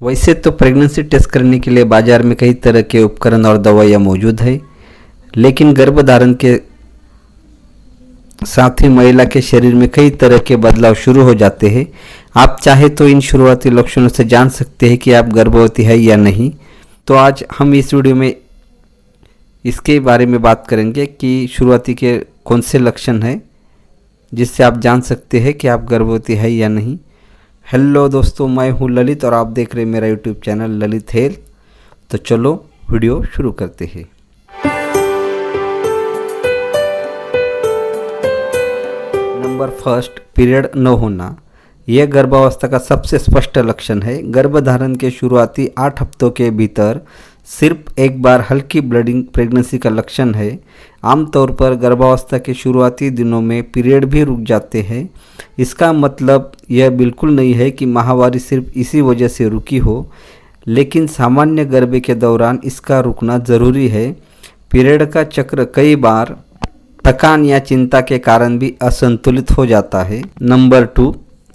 वैसे तो pregnancy test करने के लिए बाजार में कई तरह के उपकरण और दवाइयाँ मौजूद है, लेकिन गर्भधारण के साथ ही महिला के शरीर में कई तरह के बदलाव शुरू हो जाते हैं। आप चाहे तो इन शुरुआती लक्षणों से जान सकते हैं कि आप गर्भवती है या नहीं। तो आज हम इस वीडियो में इसके बारे में बात करेंगे कि शुरुआती के कौन से लक्षण हैं जिससे आप जान सकते हैं कि आप गर्भवती है या नहीं। हेलो दोस्तों, मैं हूं ललित और आप देख रहे हैं मेरा यूट्यूब चैनल ललित हेल्थ। तो चलो वीडियो शुरू करते हैं। नंबर फर्स्ट, पीरियड न होना। यह गर्भावस्था का सबसे स्पष्ट लक्षण है। गर्भधारण के शुरुआती 8 हफ्तों के भीतर सिर्फ एक बार हल्की ब्लीडिंग प्रेगनेंसी का लक्षण है। आमतौर पर गर्भावस्था के शुरुआती दिनों में पीरियड भी रुक जाते हैं। इसका मतलब यह बिल्कुल नहीं है कि माहवारी सिर्फ इसी वजह से रुकी हो, लेकिन सामान्य गर्भ के दौरान इसका रुकना ज़रूरी है। पीरियड का चक्र कई बार थकान या चिंता के कारण भी असंतुलित हो जाता है। नंबर 2,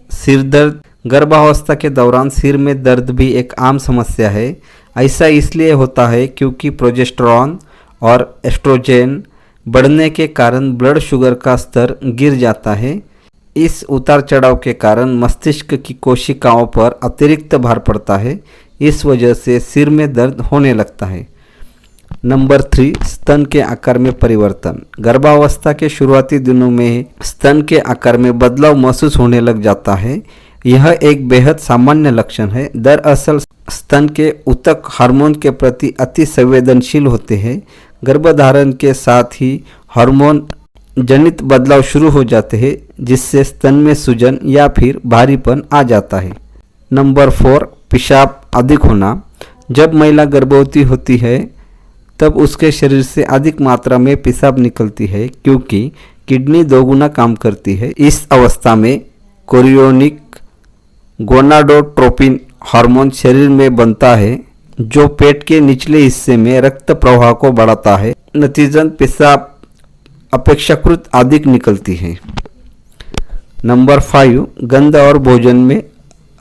सिर दर्द। गर्भावस्था के दौरान सिर में दर्द भी एक आम समस्या है। ऐसा इसलिए होता है क्योंकि प्रोजेस्टेरॉन और एस्ट्रोजन बढ़ने के कारण ब्लड शुगर का स्तर गिर जाता है। इस उतार चढ़ाव के कारण मस्तिष्क की कोशिकाओं पर अतिरिक्त भार पड़ता है। इस वजह से सिर में दर्द होने लगता है। नंबर 3, स्तन के आकार में परिवर्तन। गर्भावस्था के शुरुआती दिनों में स्तन के आकार में बदलाव महसूस होने लग जाता है। यह एक बेहद सामान्य लक्षण है। दरअसल स्तन के ऊतक हार्मोन के प्रति अति संवेदनशील होते हैं। गर्भधारण के साथ ही हार्मोन जनित बदलाव शुरू हो जाते हैं, जिससे स्तन में सूजन या फिर भारीपन आ जाता है। नंबर 4, पेशाब अधिक होना। जब महिला गर्भवती होती है तब उसके शरीर से अधिक मात्रा में पेशाब निकलती है, क्योंकि किडनी दोगुना काम करती है। इस अवस्था में कोरियोनिक गोनाडोट्रोपिन हार्मोन शरीर में बनता है, जो पेट के निचले हिस्से में रक्त प्रवाह को बढ़ाता है। नतीजतन पेशाब अपेक्षाकृत अधिक निकलती है। नंबर 5, गंध और भोजन में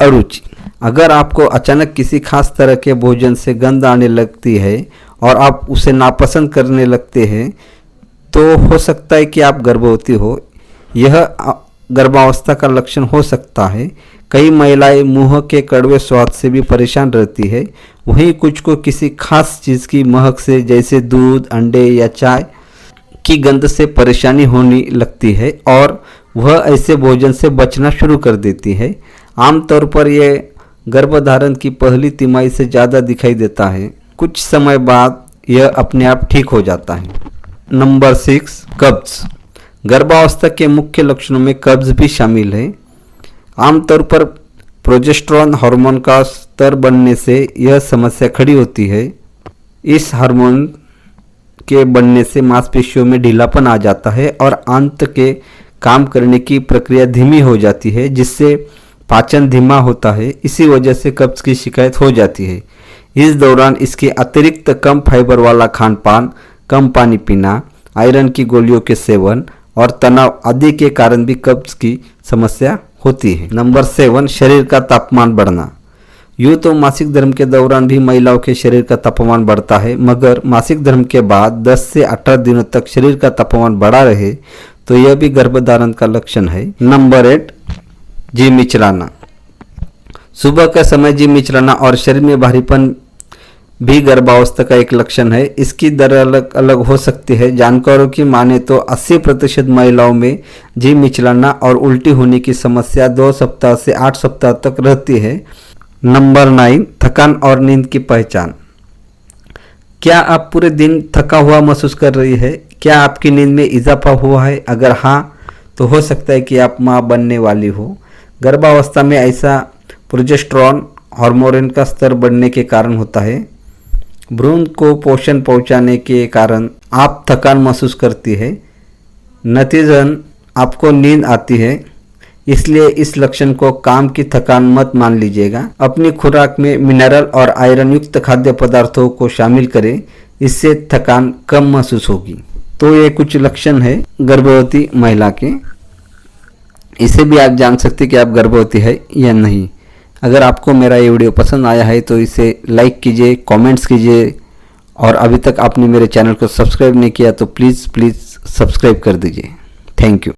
अरुचि। अगर आपको अचानक किसी खास तरह के भोजन से गंध आने लगती है और आप उसे नापसंद करने लगते हैं, तो हो सकता है कि आप गर्भवती हो। यह गर्भावस्था का लक्षण हो सकता है। कई महिलाएं मुंह के कड़वे स्वाद से भी परेशान रहती है। वहीं कुछ को किसी खास चीज़ की महक से, जैसे दूध, अंडे या चाय की गंध से परेशानी होने लगती है और वह ऐसे भोजन से बचना शुरू कर देती है। आमतौर पर यह गर्भधारण की पहली तिमाही से ज़्यादा दिखाई देता है। कुछ समय बाद यह अपने आप ठीक हो जाता है। नंबर 6, कब्ज। गर्भावस्था के मुख्य लक्षणों में कब्ज भी शामिल है। आमतौर पर प्रोजेस्टेरॉन हार्मोन का स्तर बढ़ने से यह समस्या खड़ी होती है। इस हार्मोन के बढ़ने से मांसपेशियों में ढीलापन आ जाता है और आंत के काम करने की प्रक्रिया धीमी हो जाती है, जिससे पाचन धीमा होता है। इसी वजह से कब्ज की शिकायत हो जाती है। इस दौरान इसके अतिरिक्त कम फाइबर वाला खान पान, कम पानी पीना, आयरन की गोलियों के सेवन और तनाव आदि के कारण भी कब्ज की समस्या होती है। नंबर 7, शरीर का तापमान बढ़ना। यूँ तो मासिक धर्म के दौरान भी महिलाओं के शरीर का तापमान बढ़ता है, मगर मासिक धर्म के बाद 10 से 18 दिनों तक शरीर का तापमान बढ़ा रहे तो यह भी गर्भधारण का लक्षण है। नंबर 8, जी मिचलाना। सुबह का समय जी मिचलाना और शरीर में भारीपन भी गर्भावस्था का एक लक्षण है। इसकी दर अलग अलग हो सकती है। जानकारों की माने तो 80% महिलाओं में जी मिचलाना और उल्टी होने की समस्या 2 सप्ताह से 8 सप्ताह तक रहती है। नंबर 9, थकान और नींद की पहचान। क्या आप पूरे दिन थका हुआ महसूस कर रही है? क्या आपकी नींद में इजाफा हुआ है? अगर हाँ, तो हो सकता है कि आप मां बनने वाली हो। गर्भावस्था में ऐसा प्रोजेस्टेरॉन हार्मोन का स्तर बढ़ने के कारण होता है। भ्रूण को पोषण पहुंचाने के कारण आप थकान महसूस करती है। नतीजतन आपको नींद आती है। इसलिए इस लक्षण को काम की थकान मत मान लीजिएगा। अपनी खुराक में मिनरल और आयरन युक्त खाद्य पदार्थों को शामिल करें, इससे थकान कम महसूस होगी। तो ये कुछ लक्षण है गर्भवती महिला के। इसे भी आप जान सकते कि आप गर्भवती है या नहीं। अगर आपको मेरा ये वीडियो पसंद आया है तो इसे लाइक कीजिए, कमेंट्स कीजिए और अभी तक आपने मेरे चैनल को सब्सक्राइब नहीं किया तो प्लीज़ सब्सक्राइब कर दीजिए। Thank you.